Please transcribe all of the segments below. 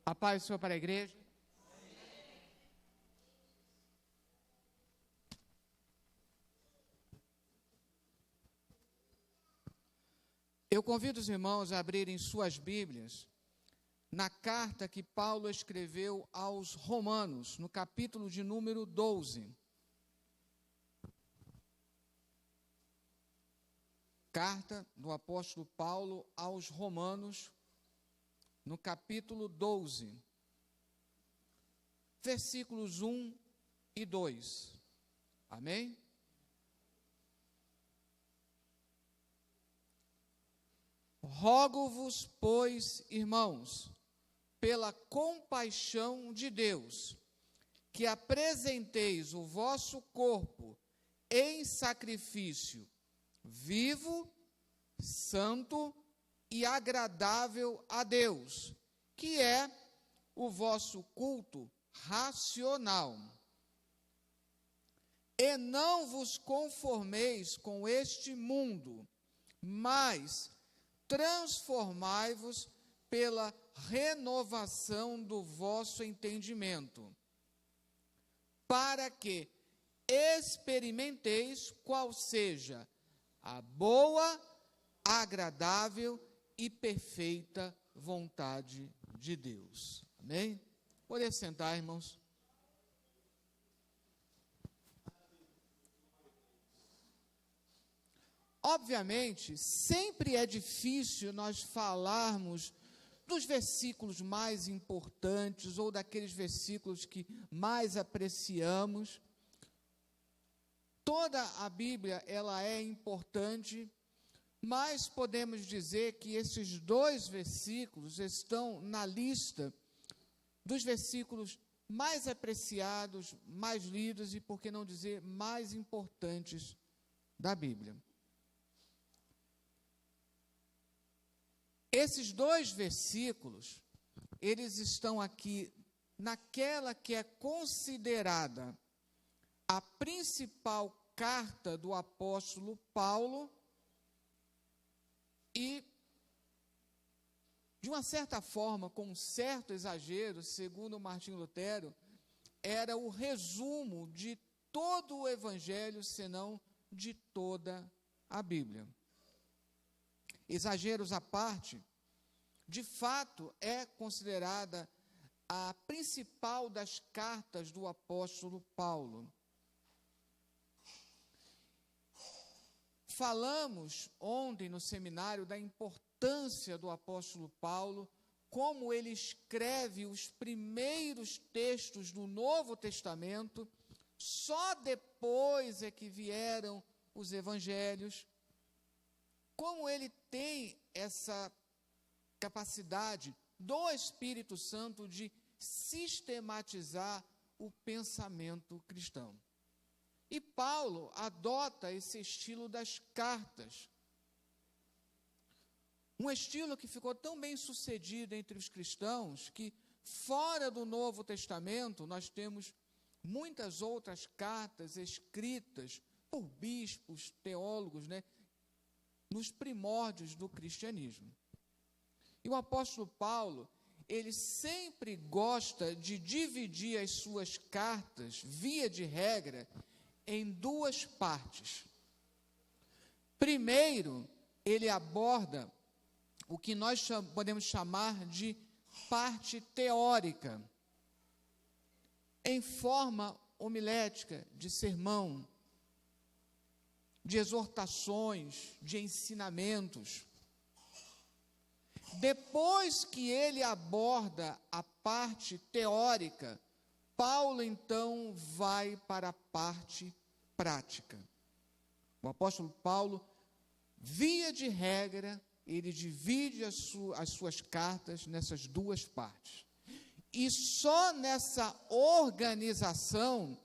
A paz do Senhor para a igreja. Eu convido os irmãos a abrirem suas Bíblias na carta que Paulo escreveu aos Romanos, no capítulo de número 12. Carta do apóstolo Paulo aos Romanos, no capítulo 12, versículos 1 e 2. Amém? Rogo-vos, pois, irmãos, pela compaixão de Deus, que apresenteis o vosso corpo em sacrifício vivo, santo e agradável a Deus, que é o vosso culto racional. E não vos conformeis com este mundo, mas transformai-vos pela renovação do vosso entendimento, para que experimenteis qual seja a boa, agradável e perfeita vontade de Deus. Amém? Pode sentar, irmãos. Obviamente, sempre é difícil nós falarmos dos versículos mais importantes ou daqueles versículos que mais apreciamos. Toda a Bíblia, ela é importante, mas podemos dizer que esses dois versículos estão na lista dos versículos mais apreciados, mais lidos e, por que não dizer, mais importantes da Bíblia. Esses dois versículos, eles estão aqui naquela que é considerada a principal carta do apóstolo Paulo e, de uma certa forma, com um certo exagero, segundo Martinho Lutero, era o resumo de todo o Evangelho, senão de toda a Bíblia. Exageros à parte, de fato é considerada a principal das cartas do apóstolo Paulo. Falamos ontem no seminário da importância do apóstolo Paulo, como ele escreve os primeiros textos do Novo Testamento, só depois é que vieram os evangelhos. Como ele tem essa capacidade do Espírito Santo de sistematizar o pensamento cristão. E Paulo adota esse estilo das cartas. Um estilo que ficou tão bem sucedido entre os cristãos que, fora do Novo Testamento, nós temos muitas outras cartas escritas por bispos, teólogos, nos primórdios do cristianismo. E o apóstolo Paulo, ele sempre gosta de dividir as suas cartas, via de regra, em duas partes. Primeiro, ele aborda o que nós podemos chamar de parte teórica, em forma homilética, de sermão, de exortações, de ensinamentos. Depois que ele aborda a parte teórica, Paulo então vai para a parte prática. O apóstolo Paulo, via de regra, ele divide as suas cartas nessas duas partes. E só nessa organização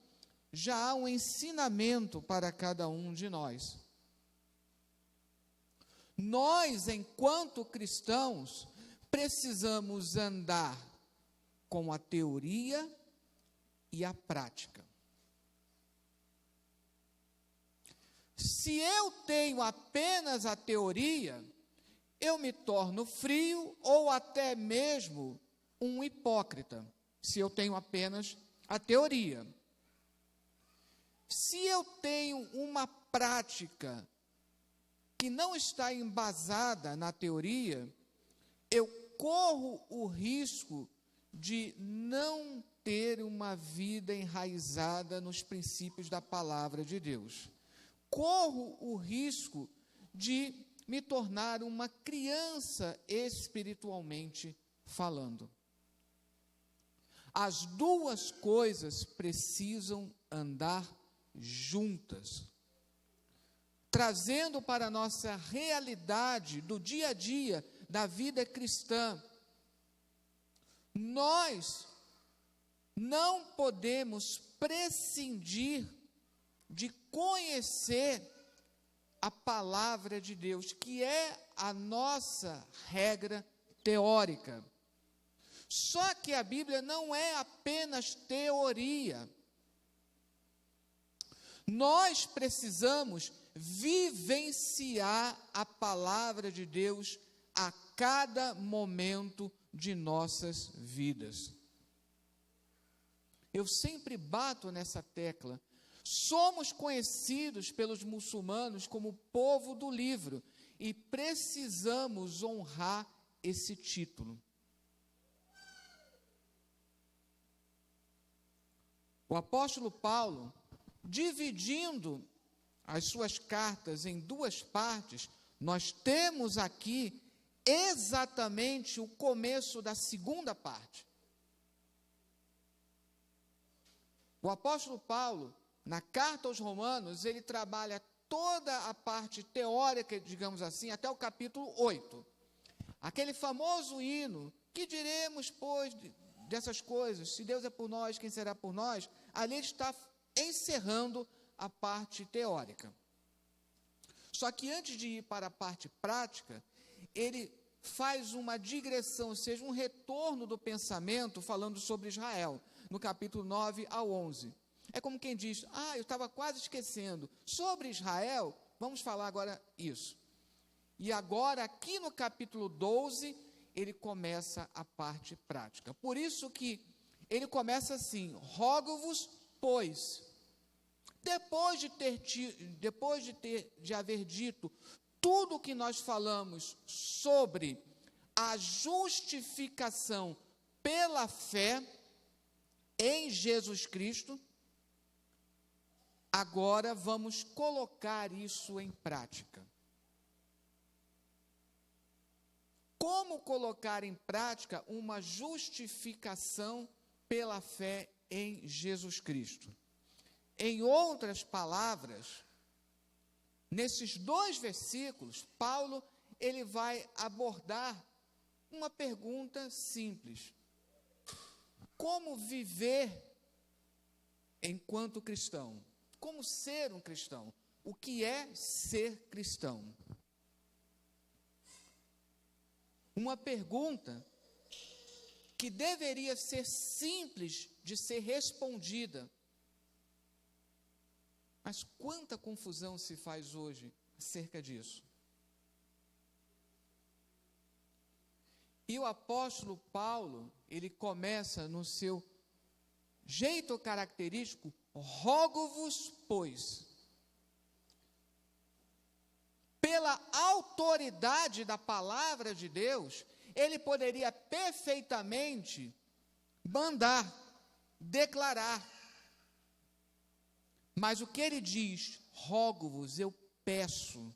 já há um ensinamento para cada um de nós. Nós, enquanto cristãos, precisamos andar com a teoria e a prática. Se eu tenho apenas a teoria, eu me torno frio ou até mesmo um hipócrita, se eu tenho apenas a teoria. Se eu tenho uma prática que não está embasada na teoria, eu corro o risco de não ter uma vida enraizada nos princípios da palavra de Deus. Corro o risco de me tornar uma criança espiritualmente falando. As duas coisas precisam andar juntas, trazendo para a nossa realidade do dia a dia da vida cristã. Nós não podemos prescindir de conhecer a palavra de Deus, que é a nossa regra teórica. Só que a Bíblia não é apenas teoria. Nós precisamos vivenciar a palavra de Deus a cada momento de nossas vidas. Eu sempre bato nessa tecla. Somos conhecidos pelos muçulmanos como o povo do livro e precisamos honrar esse título. O apóstolo Paulo, dividindo as suas cartas em duas partes, nós temos aqui exatamente o começo da segunda parte. O apóstolo Paulo, na carta aos Romanos, ele trabalha toda a parte teórica, digamos assim, até o capítulo 8. Aquele famoso hino, que diremos, pois, dessas coisas? Se Deus é por nós, quem será por nós? Ali ele está encerrando a parte teórica. Só que antes de ir para a parte prática, ele faz uma digressão, ou seja, um retorno do pensamento falando sobre Israel, no capítulo 9 ao 11. É como quem diz, eu estava quase esquecendo. Sobre Israel, vamos falar agora isso. E agora, aqui no capítulo 12, ele começa a parte prática. Por isso que ele começa assim, rogo-vos, pois, depois de haver dito tudo o que nós falamos sobre a justificação pela fé em Jesus Cristo, agora vamos colocar isso em prática. Como colocar em prática uma justificação pela fé em Jesus Cristo? Em outras palavras, nesses dois versículos, Paulo ele vai abordar uma pergunta simples: como viver enquanto cristão? Como ser um cristão? O que é ser cristão? Uma pergunta que deveria ser simples de ser respondida. Mas quanta confusão se faz hoje acerca disso. E o apóstolo Paulo, ele começa no seu jeito característico, rogo-vos, pois, pela autoridade da palavra de Deus, ele poderia perfeitamente mandar, declarar. Mas o que ele diz, rogo-vos, eu peço,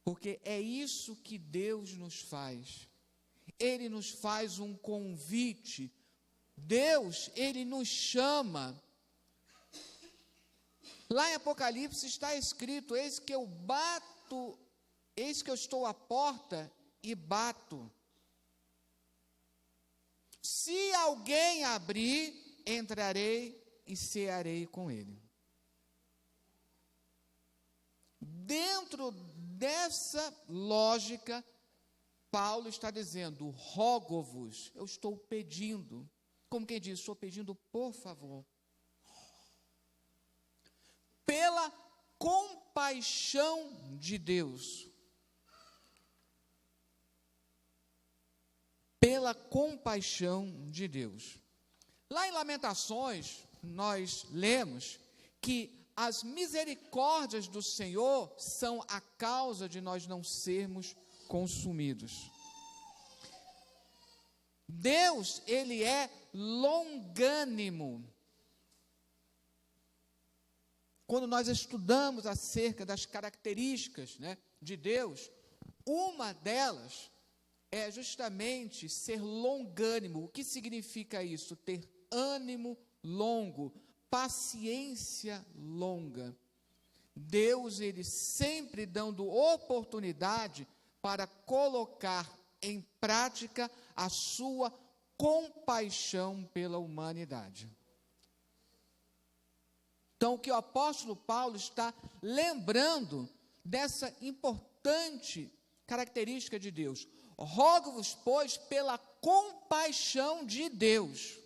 porque é isso que Deus nos faz. Ele nos faz um convite. Deus, ele nos chama. Lá em Apocalipse está escrito: eis que eu bato, eis que eu estou à porta e bato. Se alguém abrir, entrarei e cearei com ele. Dentro dessa lógica, Paulo está dizendo, rogo-vos, eu estou pedindo. Como quem diz, estou pedindo por favor. Pela compaixão de Deus. pela compaixão de Deus. Lá em Lamentações, nós lemos que as misericórdias do Senhor são a causa de nós não sermos consumidos. Deus, Ele é longânimo. Quando nós estudamos acerca das características, de Deus, uma delas é justamente ser longânimo. O que significa isso? Ter ânimo longo, paciência longa. Deus, Ele sempre dando oportunidade para colocar em prática a sua compaixão pela humanidade. Então, o que o apóstolo Paulo está lembrando dessa importante característica de Deus. Rogo-vos, pois, pela compaixão de Deus.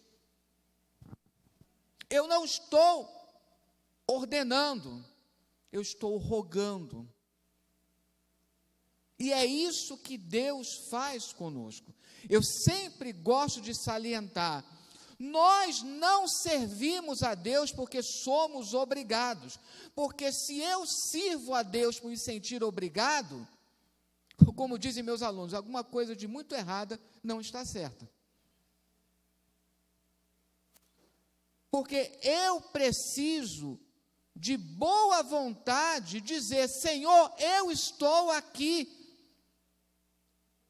Eu não estou ordenando, eu estou rogando. E é isso que Deus faz conosco. Eu sempre gosto de salientar, nós não servimos a Deus porque somos obrigados, porque se eu sirvo a Deus por me sentir obrigado, como dizem meus alunos, alguma coisa de muito errada não está certa. Porque eu preciso de boa vontade dizer, Senhor, eu estou aqui.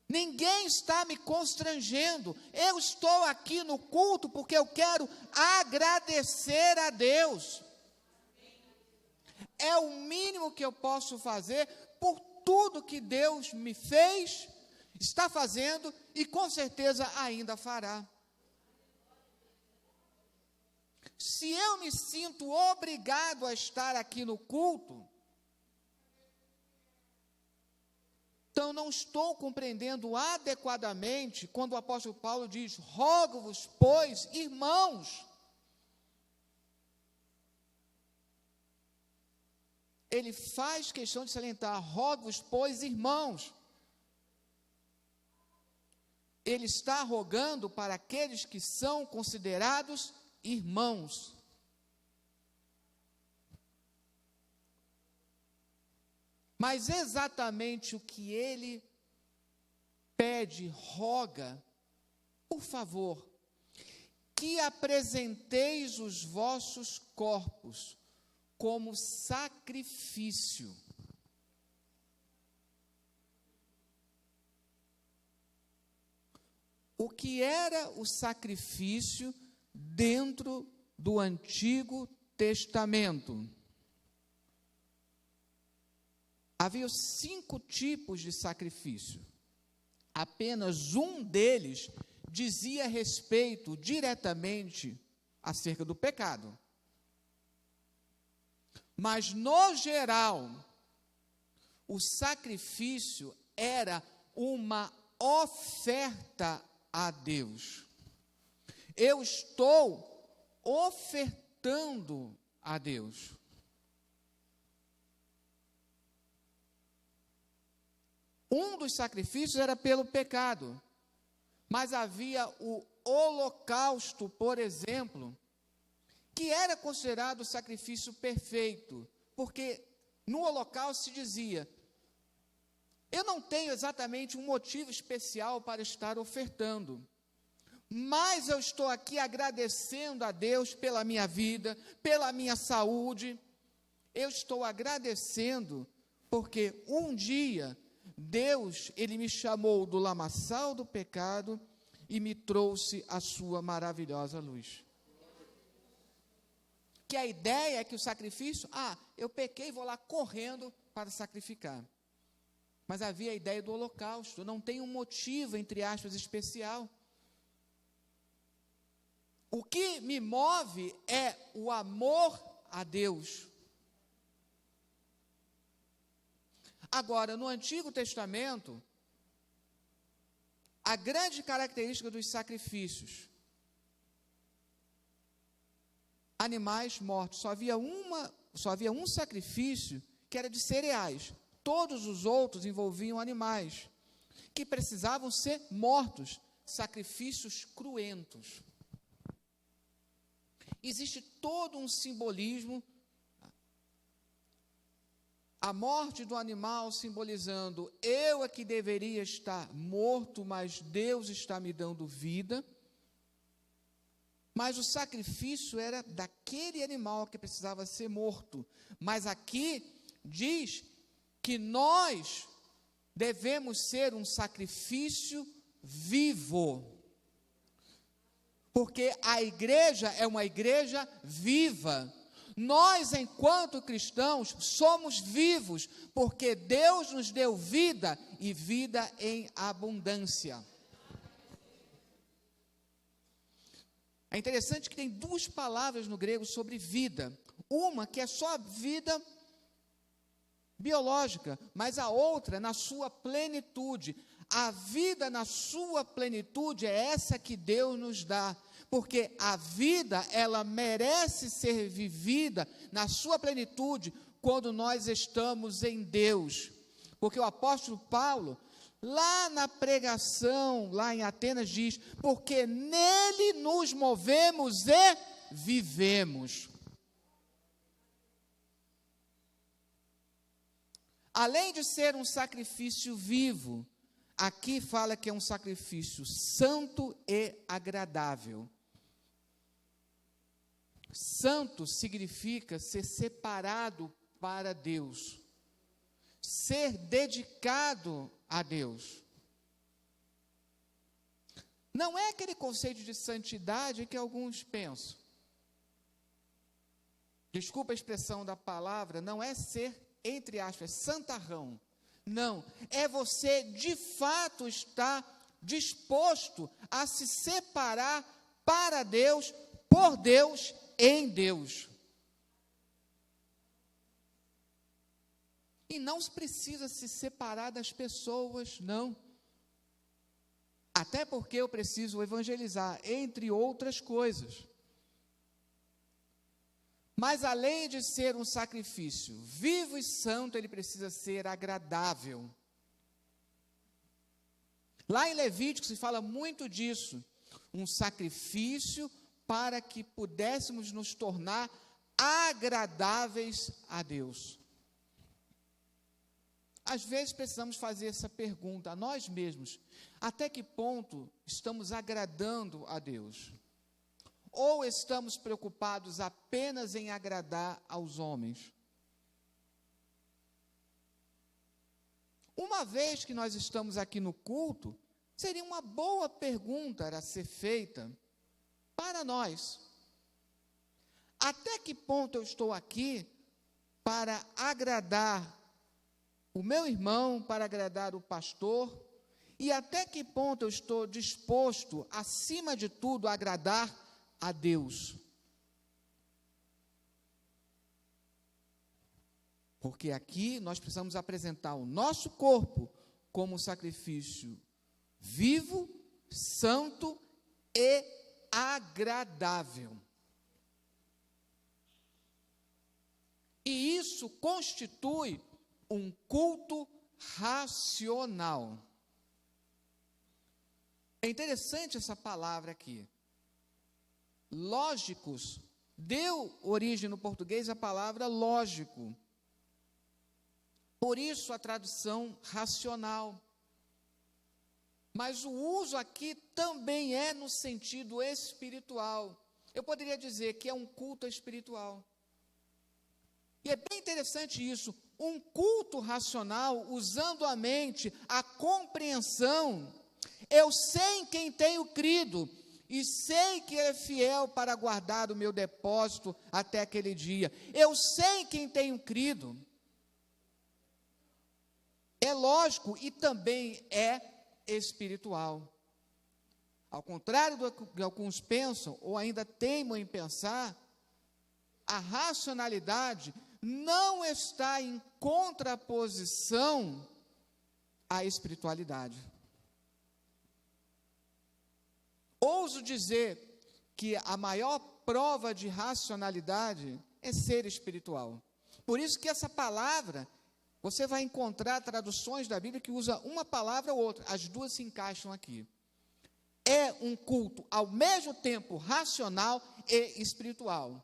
Ninguém está me constrangendo. Eu estou aqui no culto porque eu quero agradecer a Deus. É o mínimo que eu posso fazer por tudo que Deus me fez, está fazendo e com certeza ainda fará. Se eu me sinto obrigado a estar aqui no culto, então não estou compreendendo adequadamente quando o apóstolo Paulo diz, rogo-vos, pois, irmãos. Ele faz questão de salientar, rogo-vos, pois, irmãos. Ele está rogando para aqueles que são considerados irmãos. Mas exatamente o que ele pede, roga, por favor, que apresenteis os vossos corpos como sacrifício. O que era o sacrifício dentro do Antigo Testamento? Havia 5 tipos de sacrifício. Apenas um deles dizia respeito diretamente acerca do pecado. Mas, no geral, o sacrifício era uma oferta a Deus. Eu estou ofertando a Deus. Um dos sacrifícios era pelo pecado, mas havia o holocausto, por exemplo, que era considerado o sacrifício perfeito, porque no holocausto se dizia, eu não tenho exatamente um motivo especial para estar ofertando, mas eu estou aqui agradecendo a Deus pela minha vida, pela minha saúde, eu estou agradecendo porque um dia Deus, Ele me chamou do lamaçal do pecado e me trouxe a sua maravilhosa luz. Que a ideia é que o sacrifício, eu pequei, vou lá correndo para sacrificar. Mas havia a ideia do holocausto, não tem um motivo, entre aspas, especial. O que me move é o amor a Deus. Agora, no Antigo Testamento, a grande característica dos sacrifícios, animais mortos, só havia um sacrifício que era de cereais, todos os outros envolviam animais, que precisavam ser mortos, sacrifícios cruentos. Existe todo um simbolismo, a morte do animal simbolizando, eu é que deveria estar morto, mas Deus está me dando vida. Mas o sacrifício era daquele animal que precisava ser morto. Mas aqui diz que nós devemos ser um sacrifício vivo. Porque a igreja é uma igreja viva. Nós, enquanto cristãos, somos vivos, porque Deus nos deu vida e vida em abundância. É interessante que tem duas palavras no grego sobre vida. Uma que é só vida biológica, mas a outra na sua plenitude. A vida na sua plenitude é essa que Deus nos dá. Porque a vida, ela merece ser vivida na sua plenitude quando nós estamos em Deus. Porque o apóstolo Paulo, lá na pregação, lá em Atenas, diz, porque nele nos movemos e vivemos. Além de ser um sacrifício vivo, aqui fala que é um sacrifício santo e agradável. Santo significa ser separado para Deus, ser dedicado a Deus. Não é aquele conceito de santidade que alguns pensam. Desculpa a expressão da palavra, não é ser, entre aspas, santarrão. Não, é você de fato estar disposto a se separar para Deus, por Deus, em Deus. E não precisa se separar das pessoas, não. Até porque eu preciso evangelizar, entre outras coisas. Mas além de ser um sacrifício vivo e santo, ele precisa ser agradável. Lá em Levítico se fala muito disso. Um sacrifício para que pudéssemos nos tornar agradáveis a Deus. Às vezes precisamos fazer essa pergunta a nós mesmos: até que ponto estamos agradando a Deus? Ou estamos preocupados apenas em agradar aos homens? Uma vez que nós estamos aqui no culto, seria uma boa pergunta a ser feita para nós. Até que ponto eu estou aqui para agradar o meu irmão, para agradar o pastor, e até que ponto eu estou disposto, acima de tudo, a agradar a Deus? Porque aqui nós precisamos apresentar o nosso corpo como um sacrifício vivo, santo e agradável. E isso constitui um culto racional. É interessante essa palavra aqui. Lógicos, deu origem no português a palavra lógico. Por isso a tradução racional. Mas o uso aqui também é no sentido espiritual. Eu poderia dizer que é um culto espiritual. E é bem interessante isso, um culto racional, usando a mente, a compreensão. Eu sei em quem tenho crido, e sei que é fiel para guardar o meu depósito até aquele dia. Eu sei em quem tenho crido. É lógico e também é espiritual. Ao contrário do que alguns pensam, ou ainda teimam em pensar, a racionalidade não está em contraposição à espiritualidade. Ouso dizer que a maior prova de racionalidade é ser espiritual. Por isso que essa palavra, você vai encontrar traduções da Bíblia que usa uma palavra ou outra, as duas se encaixam aqui. é um culto ao mesmo tempo racional e espiritual.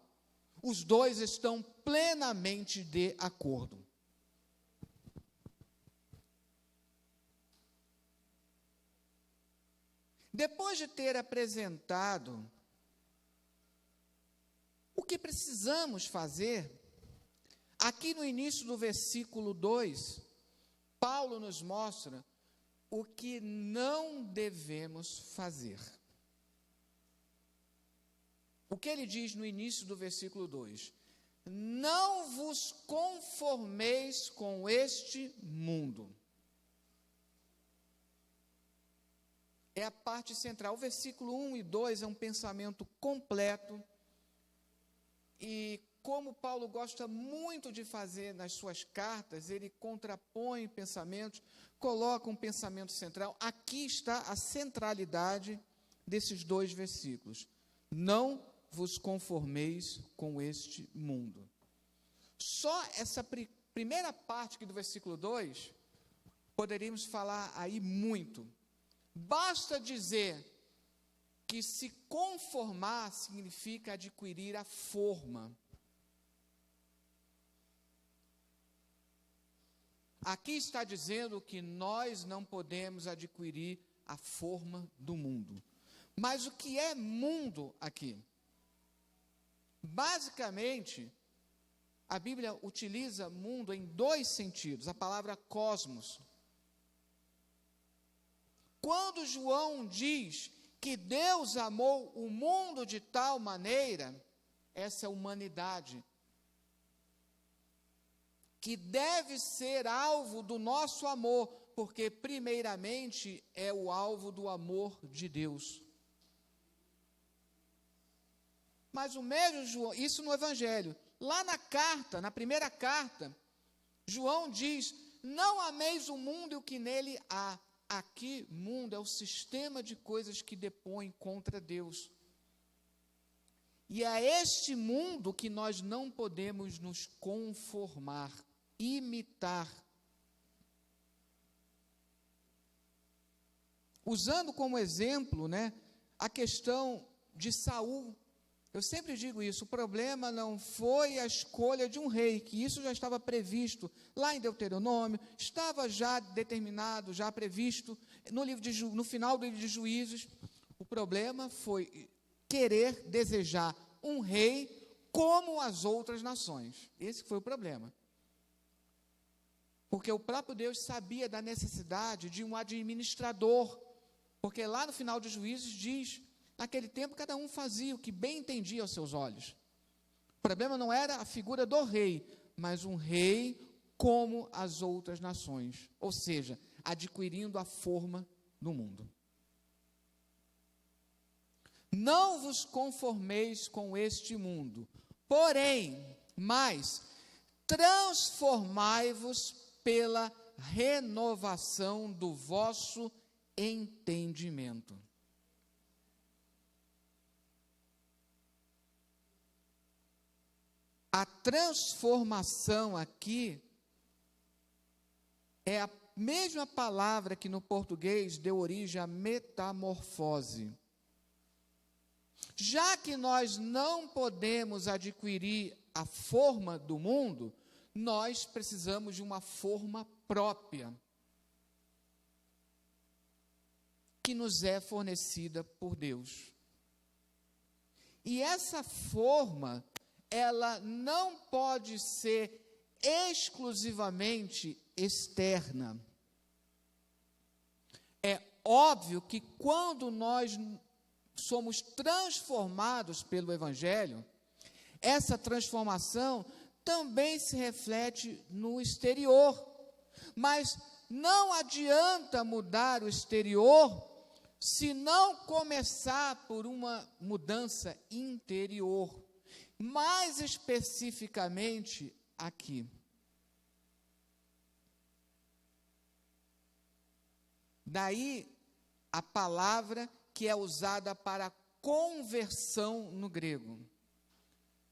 Os dois estão plenamente de acordo. Depois de ter apresentado o que precisamos fazer, aqui no início do versículo 2, Paulo nos mostra o que não devemos fazer. O que ele diz no início do versículo 2? Não vos conformeis com este mundo. É a parte central. O versículo 1 e 2 é um pensamento completo. E como Paulo gosta muito de fazer nas suas cartas, ele contrapõe pensamentos, coloca um pensamento central. Aqui está a centralidade desses dois versículos. Não vos conformeis com este mundo. Só essa primeira parte aqui do versículo 2, poderíamos falar aí muito. Basta dizer que se conformar significa adquirir a forma. Aqui está dizendo que nós não podemos adquirir a forma do mundo. Mas o que é mundo aqui? Basicamente, a Bíblia utiliza mundo em dois sentidos. A palavra cosmos. Quando João diz que Deus amou o mundo de tal maneira, essa humanidade, que deve ser alvo do nosso amor, porque primeiramente é o alvo do amor de Deus. Mas o mesmo João, isso no Evangelho, lá na carta, na primeira carta, João diz, não ameis o mundo e o que nele há. Aqui, mundo é o sistema de coisas que depõe contra Deus. E é este mundo que nós não podemos nos conformar, imitar. Usando como exemplo, a questão de Saul. Eu sempre digo isso, o problema não foi a escolha de um rei, que isso já estava previsto lá em Deuteronômio, estava já determinado, já previsto no final do livro de Juízes. O problema foi querer, desejar um rei como as outras nações. Esse foi o problema. Porque o próprio Deus sabia da necessidade de um administrador, porque lá no final de Juízes diz, naquele tempo cada um fazia o que bem entendia aos seus olhos. O problema não era a figura do rei, mas um rei como as outras nações, ou seja, adquirindo a forma do mundo. Não vos conformeis com este mundo, porém, mas transformai-vos pela renovação do vosso entendimento. A transformação aqui é a mesma palavra que no português deu origem à metamorfose. Já que nós não podemos adquirir a forma do mundo, nós precisamos de uma forma própria, que nos é fornecida por Deus. E essa forma, ela não pode ser exclusivamente externa. É óbvio que quando nós somos transformados pelo Evangelho, essa transformação também se reflete no exterior. Mas não adianta mudar o exterior se não começar por uma mudança interior. Mais especificamente aqui. Daí a palavra que é usada para conversão no grego,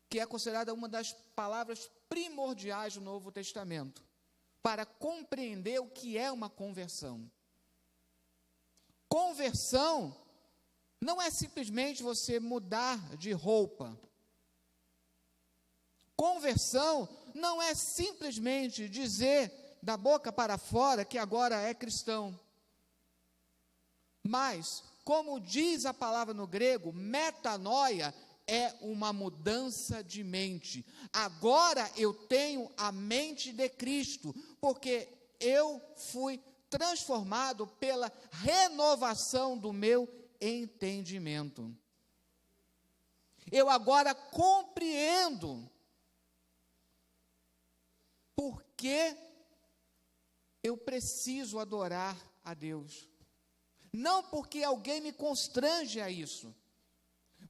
que é considerada uma das palavras primordiais do Novo Testamento, para compreender o que é uma conversão. Conversão não é simplesmente você mudar de roupa. Conversão não é simplesmente dizer da boca para fora que agora é cristão. Mas, como diz a palavra no grego, metanoia é uma mudança de mente. Agora eu tenho a mente de Cristo, porque eu fui transformado pela renovação do meu entendimento. Eu agora compreendo por que eu preciso adorar a Deus. Não porque alguém me constrange a isso,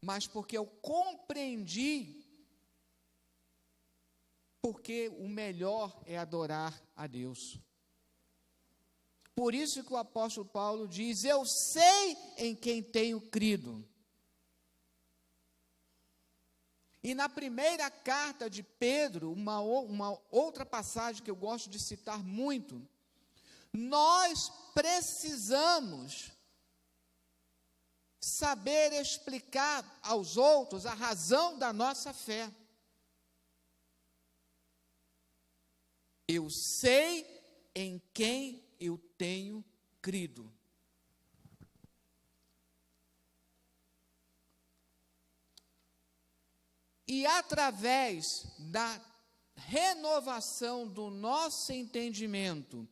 mas porque eu compreendi porque o melhor é adorar a Deus. Por isso que o apóstolo Paulo diz: eu sei em quem tenho crido. E na primeira carta de Pedro, uma outra passagem que eu gosto de citar muito, nós precisamos saber explicar aos outros a razão da nossa fé. Eu sei em quem eu tenho crido. E através da renovação do nosso entendimento,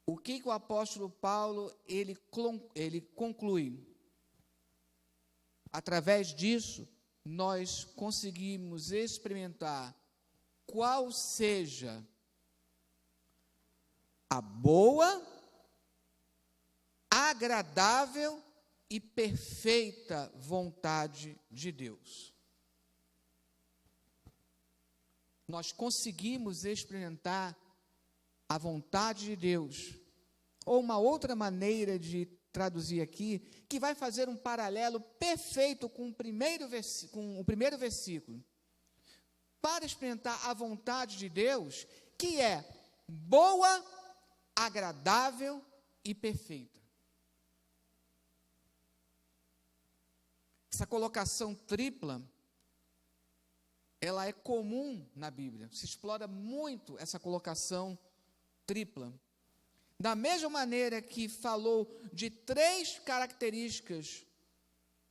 o que o apóstolo Paulo ele conclui? Através disso, nós conseguimos experimentar qual seja a boa, agradável e perfeita vontade de Deus. Nós conseguimos experimentar a vontade de Deus, ou uma outra maneira de traduzir aqui, que vai fazer um paralelo perfeito com o primeiro versículo. Para experimentar a vontade de Deus, que é boa, agradável e perfeita. Essa colocação tripla, ela é comum na Bíblia. Se explora muito essa colocação tripla. Da mesma maneira que falou de 3 características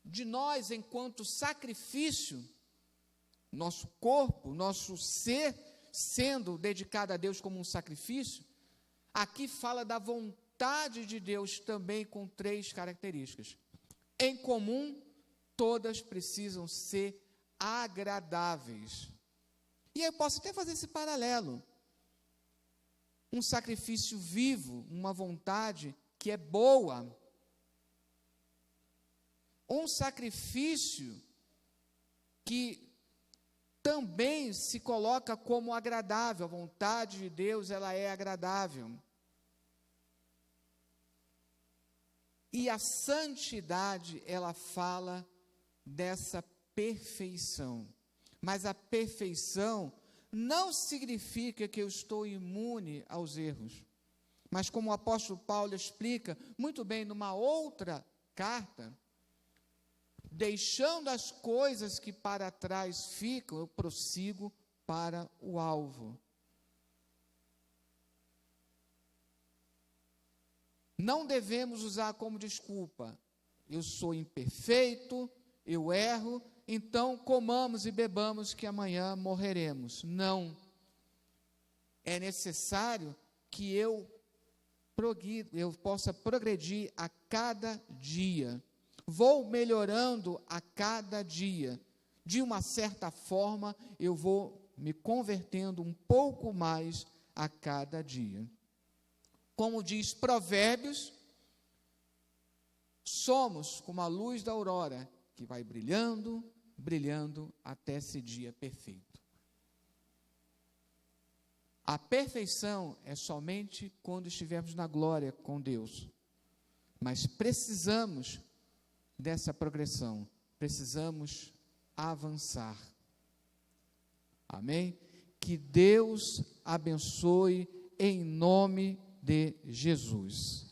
de nós enquanto sacrifício, nosso corpo, nosso ser sendo dedicado a Deus como um sacrifício, aqui fala da vontade de Deus também com 3 características. Em comum, todas precisam ser agradáveis. E eu posso até fazer esse paralelo. Um sacrifício vivo, uma vontade que é boa. Um sacrifício que também se coloca como agradável. A vontade de Deus, ela é agradável. E a santidade, ela fala dessa perfeição. Mas a perfeição não significa que eu estou imune aos erros. Mas como o apóstolo Paulo explica muito bem numa outra carta, deixando as coisas que para trás ficam, eu prossigo para o alvo. Não devemos usar como desculpa: eu sou imperfeito, eu erro, então comamos e bebamos que amanhã morreremos. Não. É necessário que eu possa progredir a cada dia. Vou melhorando a cada dia. De uma certa forma, eu vou me convertendo um pouco mais a cada dia. Como diz Provérbios, somos como a luz da aurora, que vai brilhando, brilhando até esse dia perfeito. A perfeição é somente quando estivermos na glória com Deus. Mas precisamos dessa progressão, precisamos avançar. Amém? Que Deus abençoe em nome de Jesus.